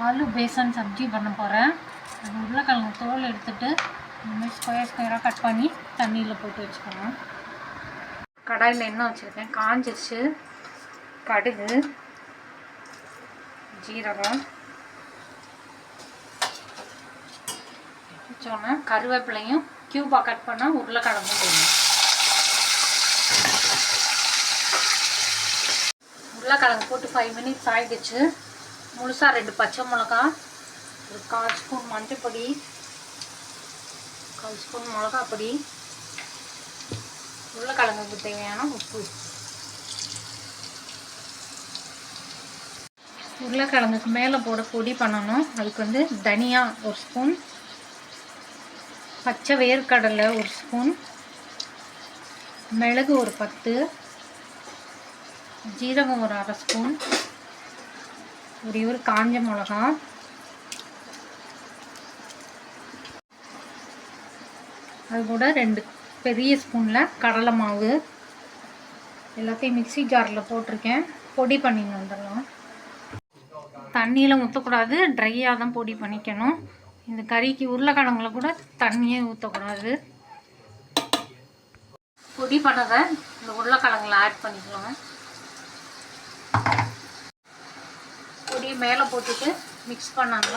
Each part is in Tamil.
ஆலு பேசன் சப்ஜி பண்ண போகிறேன். அது உருளைக்கிழங்கு தோல் எடுத்துகிட்டு இந்தமாதிரி ஸ்கொயராக கட் பண்ணி தண்ணியில் போட்டு வச்சுக்கணும். கடாயில் எண்ணெய் வச்சுருக்கேன், காஞ்சிருச்சு. கடுகு, ஜீரகம் வச்சோன்னா கருவேப்பிலையும் க்யூபாக கட் பண்ணால் உருளைக்கிழங்கும் போடணும். உருளைக்கிழங்கு போட்டு 5 மினிட்ஸ் ஆகிடுச்சு. முழுசாக 2 பச்சை மிளகா, ஒரு 1/4 ஸ்பூன் மஞ்சள் பொடி, 1/4 ஸ்பூன் மிளகா பொடி, உருளைக்கிழங்குக்கு தேவையான உப்பு. உருளைக்கிழங்குக்கு மேலே போட பொடி பண்ணணும். அதுக்கு தனியா 1 ஸ்பூன், பச்சை வேர்க்கடலை 1 ஸ்பூன், மிளகு ஒரு 10, ஜீரகம் ஒரு 1/2 ஸ்பூன், ஒரு காஞ்ச மிளகா, அது கூட 2 பெரிய ஸ்பூனில் கடலை மாவு. எல்லாத்தையும் மிக்ஸி ஜாரில் போட்டிருக்கேன். பொடி பண்ணின்னு வந்துடலாம். தண்ணியில் ஊற்றக்கூடாது, ட்ரையாக தான் பொடி பண்ணிக்கணும். இந்த கறிக்கு உருளைக்கிழங்குல கூட தண்ணியே ஊற்றக்கூடாது. பொடி பண்ணதை இந்த உருளைக்கிழங்குல ஆட் பண்ணிக்கலாம். பொடியை மேலே போட்டுட்டு மிக்ஸ் பண்ணாங்க.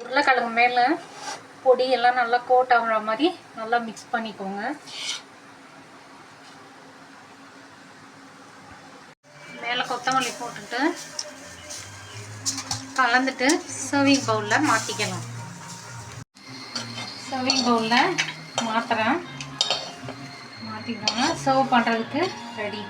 உருளைக்கிழங்கு மேலே பொடியெல்லாம் நல்லா கோட் ஆகுற மாதிரி நல்லா மிக்ஸ் பண்ணிக்கோங்க. மேலே கொத்தமல்லி போட்டுட்டு கலந்துட்டு சர்விங் பவுலில் மாற்றிக்கலாம். சர்விங் பவுலில் மாற்றிக்கோங்க. சர்வ் பண்ணுறதுக்கு ரெடி.